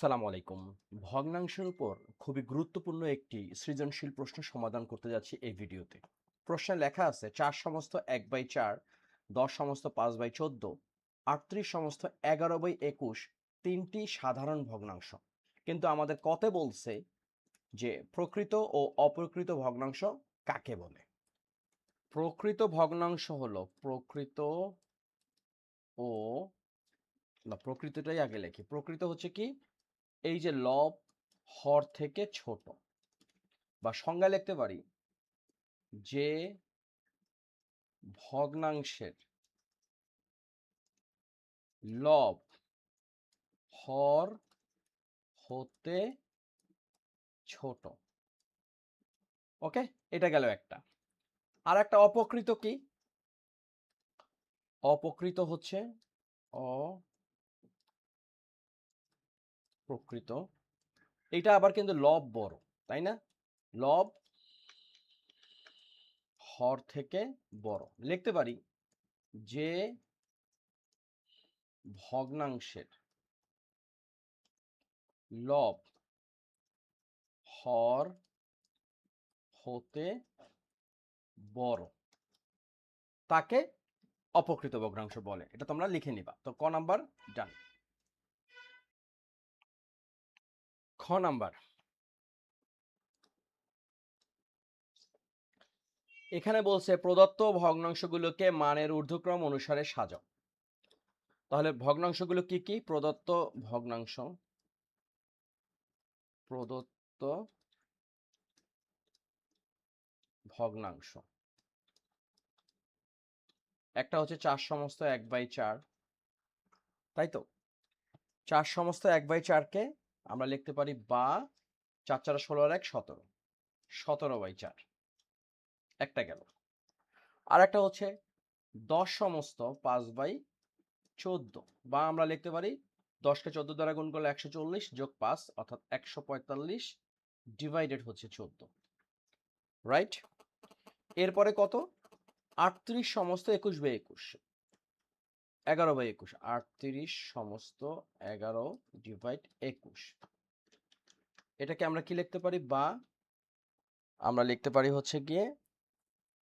আসসালামু আলাইকুম। ভগ্নাংশের উপর খুবই গুরুত্বপূর্ণ একটি সৃজনশীল প্রশ্ন সমাধান করতে যাচ্ছি এই ভিডিওতে। প্রশ্নে লেখা আছে ৪ সমস্ত ১/৪, ১০ সমস্ত ৫/১৪, ৩৮ সমস্ত ১১/২১ তিনটি সাধারণ ভগ্নাংশ। কিন্তু আমাদের কতে বলছে যে প্রকৃত ও অপ্রকৃত ভগ্নাংশ কাকে বলে? প্রকৃত ভগ্নাংশ হলো প্রকৃত ও প্রকৃতটাই আগে লিখি। প্রকৃত হচ্ছে কি? এই যে লব হর থেকে ছোট, বা সংজ্ঞা লিখতে পারি যে ভগ্নাংশের লব হর হতে ছোট। ওকে, এটা গেল একটা। আর একটা অপকৃত কি? অপকৃত হচ্ছে অপ্রকৃত, এটা আবার কিন্তু লব বড়, তাই না? লব হর থেকে বড়। লিখতে পারি যে ভগ্নাংশের লব হর হতে বড় তাকে অপকৃত ভগ্নাংশ বলে। এটা তোমরা লিখে নিবা। তো ক নাম্বার ডান। খ নাম্বার, এখানে বলছে প্রদত্ত ভগ্নাংশগুলোকে মানের ঊর্ধ্বক্রম অনুসারে সাজাও। তাহলে ভগ্নাংশগুলো কি কি? প্রদত্ত ভগ্নাংশ একটা হচ্ছে ৪ সমস্ত ১/৪, তাই তো? ৪ সমস্ত ১/৪ কে আমরা লিখতে পারি বা ৪ ৪ ১৬ আর ১ ১৭, ১৭/৪ একটা গেল। আর একটা হচ্ছে ১০ সমস্ত ৫/১৪, বা আমরা লিখতে পারি ১০ কে ১৪ দ্বারা গুণ করলে ১৪০ যোগ ৫ অর্থাৎ ১৪৫ ডিভাইডেড হচ্ছে ১৪, রাইট? এরপরে কত? ৩৮ সমস্ত ২১/২১, ১১/২১, ৩৮ সমস্ত ১১ ডিভাইড ২১, এটাকে আমরা কি লিখতে পারি? বা আমরা লিখতে পারি হচ্ছে গিয়ে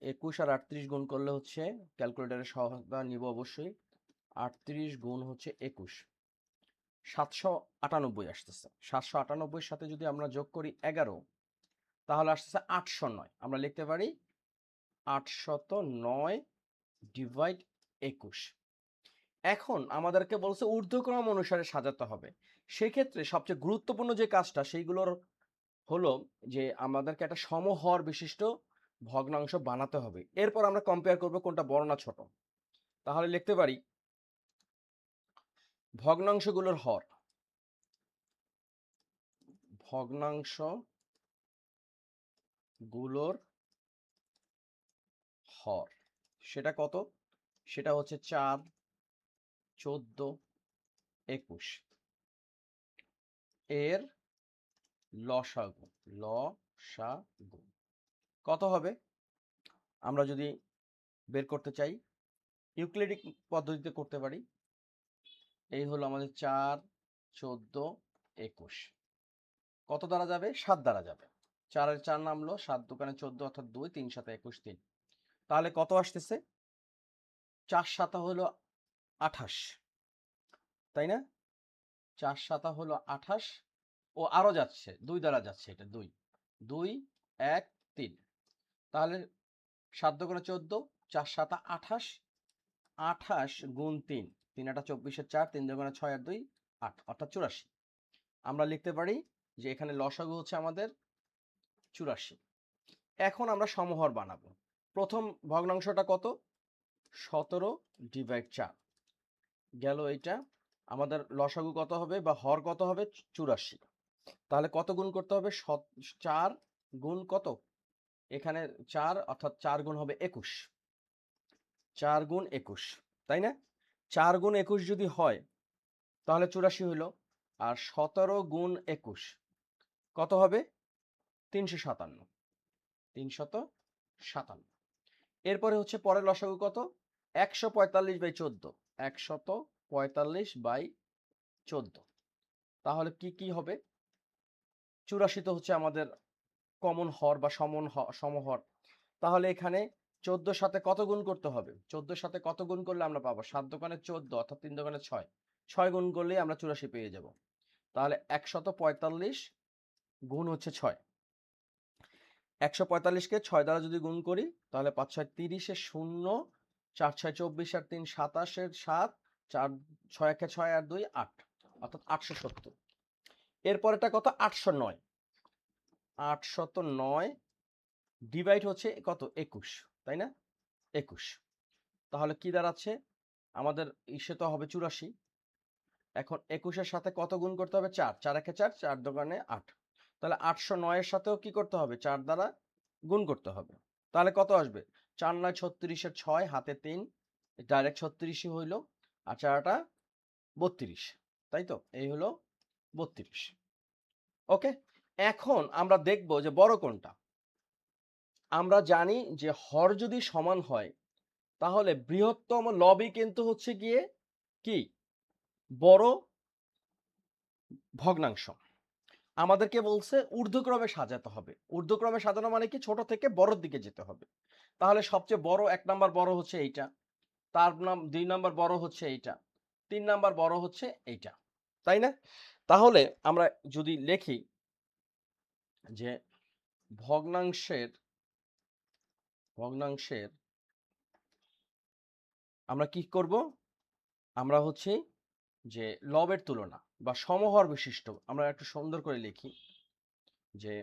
২১ আর ৩৮ গুণ করলে হচ্ছে, ক্যালকুলেটরের সহায়তা নিব অবশ্যই, ৩৮ গুণ হচ্ছে ২১, ৭৯৮ আসতেছে। ৭৯৮ সাথে যদি আমরা যোগ করি ১১, তাহলে আসতেছে ৮০৯। আমরা লিখতে পারি ৮০৯ ডিভাইড ২১। এখন আমাদেরকে বলছে ঊর্ধ্বক্রম অনুসারে সাজাতে হবে। সেক্ষেত্রে সবচেয়ে গুরুত্বপূর্ণ যে কাজটা সেইগুলোর হলো যে আমাদেরকে একটা সমহর বিশিষ্ট ভগ্নাংশ বানাতে হবে। এরপর আমরা কম্পেয়ার করব কোনটা বড় না ছোট। তাহলে লিখতে পারি ভগ্নাংশগুলোর হর, ভগ্নাংশগুলোর হর সেটা কত? সেটা হচ্ছে ৪, ১৪, ২১ এর লসাগু। লসাগু কত হবে? আমরা যদি বের করতে চাই ইউক্লিডিক পদ্ধতিতে করতে পারি। এই হলো আমাদের ৪, ১৪, ২১ কত দ্বারা যাবে? ৭ দ্বারা যাবে। ৪ এর ৪ নামলো, ৭ দোকানে ১৪ অর্থাৎ ২, ৩ ৭ ২১, ৩। তাহলে কত আসতেছে? ৪ ৭ হলো ২৮, তাই না? ৪ ৭ হলো ২৮, ও আরো যাচ্ছে, ২ দ্বারা যাচ্ছে, এটা ২, ২, ১, ৩। তাহলে ৭ দোকানে ১৪, ৪ ৭ ২৮, ২৮ গুণ ৩, ৩ ৮ ২৪ এর ৪, ৩ দোকানে ৬ আর ২ ৮ অর্থাৎ ৮৪। আমরা লিখতে পারি যে এখানে লসাগু হচ্ছে আমাদের ৮৪। এখন আমরা সমহর বানাবো। প্রথম ভগ্নাংশটা কত? ১৭ ডিভাইড ৪ গেল। এইটা আমাদের লসাগু কত হবে বা হর কত হবে? ৮৪। তাহলে কত গুণ করতে হবে? ৪ গুণ কত? এখানে ৪ অর্থাৎ ৪ গুণ হবে ২১, ৪ গুণ ২১, তাই না? ৪ গুণ ২১ যদি হয় তাহলে ৮৪ হইল। আর ১৭ গুণ ২১ কত হবে? ৩৫৭, ৩৫৭। এরপরে হচ্ছে পরের লসাগু কত? ১৪৫/১৪, ১৪৫/১৪, তাহলে কি কি হবে? 84 তো হচ্ছে আমাদের কমন হর বা সমহর। তাহলে এখানে 14 সাথে কত গুণ করতে হবে? 14 সাথে কত গুণ করলে আমরা পাবো? 7 দোকানে 14 অর্থাৎ 3 দোকানে 6। 6 গুণ করলেই আমরা 84 পেয়ে যাব। তাহলে 145 গুণ হচ্ছে 6। 145 কে 6 দ্বারা যদি গুণ করি তাহলে 5 6 30 এর 0, 4 6 24 আর 3 27 এর 7, 4 6 1 6 আর 2 8 অর্থাৎ 870। এরপরেরটা কত? 809। 809 ডিভাইড হচ্ছে কত? 21, তাই না? 21। তাহলে কি দাঁড়াচ্ছে? আমাদের ইসে তো হবে 84। এখন 21 এর সাথে কত গুণ করতে হবে? 4। 4 একে 4, 4 দোকানে 8। তাহলে 809 এর সাথেও কি করতে হবে? 4 দ্বারা গুণ করতে হবে। তাহলে কত আসবে? 4 9 36 এর 6 হাতে 3 ডাইরেক্ট 36ই হইল। আর 4টা 32, তাই তো? এই হলো 32। ওকে, এখন আমরা দেখব যে বড় কোনটা। আমরা জানি যে হর যদি সমান হয় তাহলে বৃহত্তম লবই কিন্তু হচ্ছে গিয়ে কি? বড় ভগ্নাংশ। আমাদেরকে বলছে ঊর্ধ্বক্রমে সাজাতে হবে। ঊর্ধ্বক্রমে সাজানো মানে কি? ছোট থেকে বড়র দিকে যেতে হবে। তাহলে সবচেয়ে বড় 1 নাম্বার বড় হচ্ছে এইটা, তার নাম 2 নাম্বার বড় হচ্ছে এইটা, 3 নাম্বার বড় হচ্ছে এইটা, তাই না? তাহলে আমরা যদি লিখি যে ভগ্নাংশের ভগ্নাংশের আমরা কি করব? আমরা হচ্ছে যে লবের তুলনা বা সমহর বিশিষ্ট, আমরা একটু সুন্দর করে লিখি যে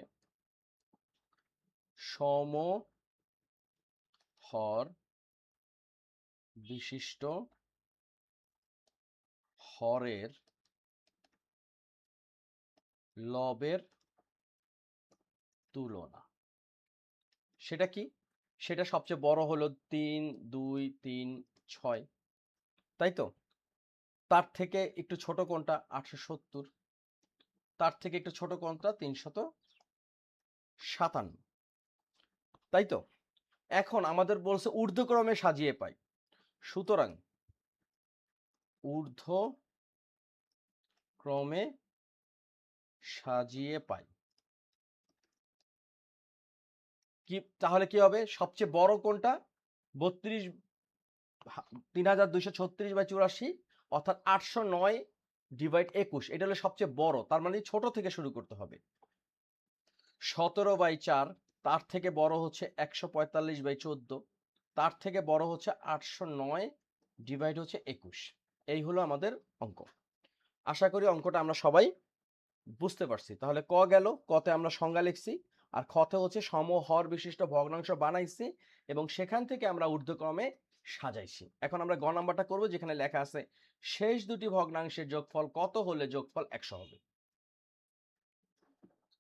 সমহর বিশিষ্ট হরের লবের তুলনা। সেটা কি? সেটা সবচেয়ে বড় হলো 3 2 3 6, তাই তো? তার থেকে একটু ছোট কোনটা? 870। তার থেকে একটু ছোট কোনটা? 357, তাই তো? এখন আমাদের বলছে ঊর্ধ্বক্রমে সাজিয়ে পাই। সুতরাং ঊর্ধ্বক্রমে সাজিয়ে পাই। কি তাহলে কি হবে? সবচেয়ে বড় কোনটা? 32 3236/84 অর্থাৎ 809 ডিভাইড 21, এটা হলো সবচেয়ে বড়। তার মানে ছোট থেকে শুরু করতে হবে। 17/4, তার থেকে বড় হচ্ছে 145/14, তার থেকে বড় হচ্ছে 809 ডিভাইড হচ্ছে 21। এই হলো আমাদের অঙ্ক। আশা করি অঙ্কটা আমরা সবাই বুঝতে পারছি। তাহলে ক গেল, কতে আমরা সংজ্ঞা লিখছি, আর খতে হচ্ছে সমহর বিশিষ্ট ভগ্নাংশ বানাইছি এবং সেখান থেকে আমরা ঊর্ধ্বক্রমে সাজাইছি। এখন আমরা গ নাম্বারটা করব, যেখানে লেখা আছে শেষ দুটি ভগ্নাংশের যোগফল কত হলে যোগফল 100 হবে।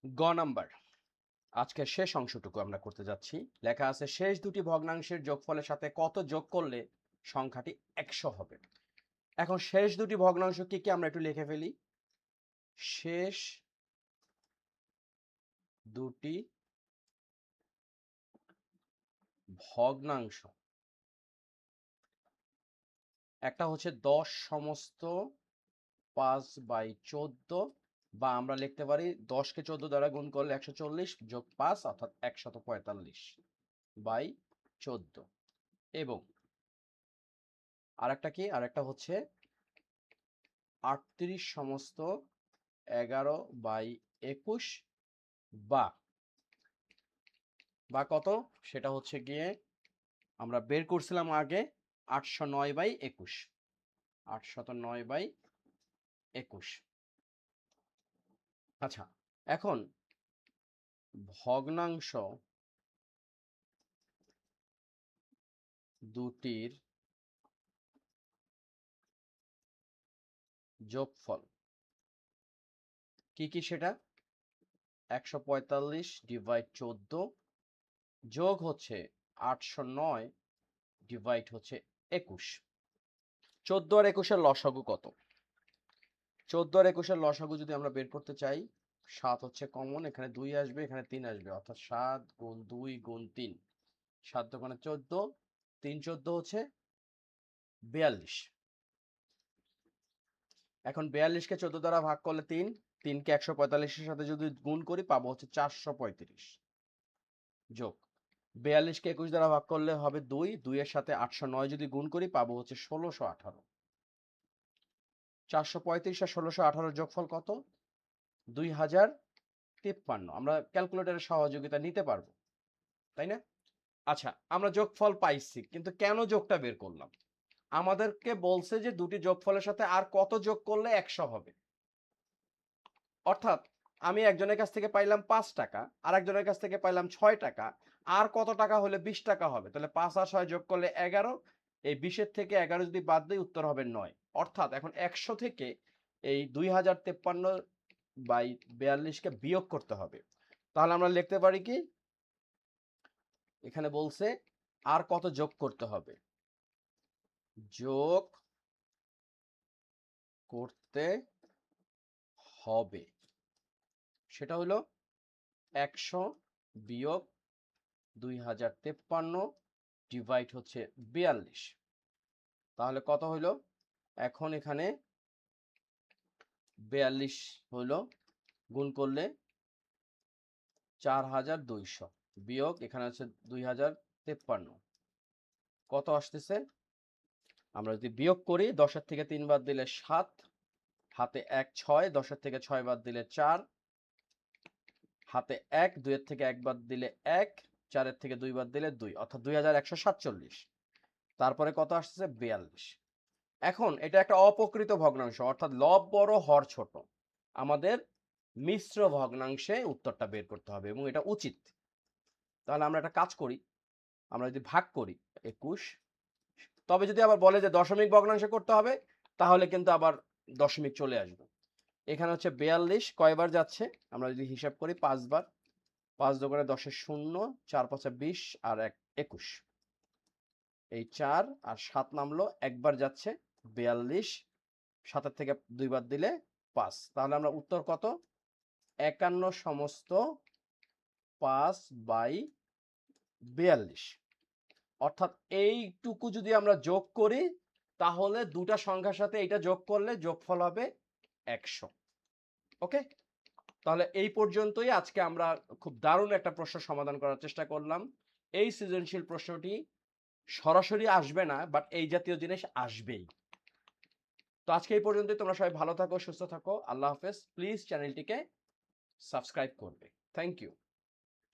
গ নাম্বার আজকের শেষ অংশটুকু আমরা করতে যাচ্ছি। লেখা আছে শেষ দুটি ভগ্নাংশের যোগফলের সাথে কত যোগ করলে সংখ্যাটি 100 হবে। এখন শেষ দুটি ভগ্নাংশ কি কি আমরা একটু লিখে ফেলি। শেষ দুটি ভগ্নাংশ, একটা হচ্ছে 10 সমস্ত 5/14, বা আমরা লিখতে পারি 10 কে 14 দ্বারা গুণ করলে 140 যোগ 5 অর্থাৎ 145/14। এবং আরেকটা কি? আরেকটা হচ্ছে 38 সমস্ত 11/21, বা কত? সেটা হচ্ছে গিয়ে আমরা বের করছিলাম আগে 809/21, 809/21। আচ্ছা, এখন ভগ্নাংশ দুটির যোগফল কি কি সেটা? 145/14 যোগ হচ্ছে 809 ডিভাইড হচ্ছে 21। 14 আর 21 এর লসাগু কত? 14 আর 21 এর লসাগু যদি আমরা বের করতে চাই, 7 হচ্ছে কমন, এখানে 2 আসবে, এখানে 3 আসবে, অর্থাৎ 7 গুণ 2 গুণ 3, 7 দোকানে 14, 3 14 হচ্ছে 42। এখন 42-কে 14 দ্বারা ভাগ করলে 3, 3-কে 145-এর সাথে যদি গুণ করি পাবো হচ্ছে 435 যোগ 42-কে 21 দ্বারা ভাগ করলে হবে 2, 2 এর সাথে 809 যদি গুণ করি পাবো হচ্ছে 1618। 435 আর 1618 যোগফল কত? 2053। আমরা ক্যালকুলেটরের সহযোগিতা নিতে পারবো, তাই না? আচ্ছা, আমরা যোগফল পাইছি, কিন্তু কেন যোগটা বের করলাম? আমাদেরকে বলছে যে দুটি যোগফলের সাথে আর কত যোগ করলে 100 হবে। অর্থাৎ আমি একজনের কাছ থেকে পাইলাম 5 টাকা, আর একজনের কাছ থেকে পাইলাম 6 টাকা, আর কত টাকা হলে 20 টাকা হবে? তাহলে 5 আর 6 যোগ করলে 11, এই 20-এর থেকে 11 যদি বাদ দিই উত্তর হবে 9। অর্থাৎ এখন 100 থেকে এই 2053/42-কে বিয়োগ করতে হবে। তাহলে আমরা লিখতে পারি কি, এখানে বলছে আর কত যোগ করতে হবে, যোগ করতে হবে, সেটা হলো 100 বিয়োগ 2053 ডিভাইড হচ্ছে 42। তাহলে কত হইল? এখন এখানে 42 হইল, গুণ করলে 4200 বিয়োগ এখানে হচ্ছে 2053, কত আসতেছে? আমরা যদি বিয়োগ করি 10-এর থেকে 3 বাদ দিলে 7, হাতে 1 6, 10-এর থেকে 6 বাদ দিলে 4, হাতে 1, 2-এর থেকে 1 বাদ দিলে 1, 4-এর থেকে 2 বাদ দিলে 2, অর্থাৎ 2147। তারপরে কত আসছে? 42। এখন এটা একটা অপ্রকৃত ভগ্নাংশ, অর্থাৎ লব বড় হর ছোট। আমাদের মিশ্র ভগ্নাংশে উত্তরটা বের করতে হবে এবং এটা উচিত। তাহলে আমরা একটা কাজ করি, আমরা যদি ভাগ করি 21, তবে যদি আবার বলে যে দশমিক ভগ্নাংশে করতে হবে, তাহলে কিন্তু আবার দশমিক চলে আসবে। এখানে হচ্ছে 42 কয়বার যাচ্ছে? আমরা যদি হিসাব করি 5 বার, 5 দোকানে 10-এর 0, 4 5 20 আর 1 21, এই 4 আর 7 নামলো, একবার যাচ্ছে 42, 7-এর থেকে 2 বাদ দিলে 5। তাহলে আমরা উত্তর কত? 51 সমস্ত 5/42। অর্থাৎ এইটুকু যদি আমরা যোগ করি, তাহলে দুটা সংখ্যার সাথে এটা যোগ করলে যোগফল হবে 100। ওকে, তাহলে এই পর্যন্তই। আজকে আমরা খুব দারুণ একটা প্রশ্ন সমাধান করার চেষ্টা করলাম। এই সৃজনশীল প্রশ্নটি সরাসরি আসবে না, বাট এই জাতীয় জিনিস আসবেই। তো আজকে এই পর্যন্তই। তোমরা সবাই ভালো থাকো, সুস্থ থাকো। আল্লাহ হাফেজ। প্লিজ চ্যানেলটিকে সাবস্ক্রাইব করবে। Thank you.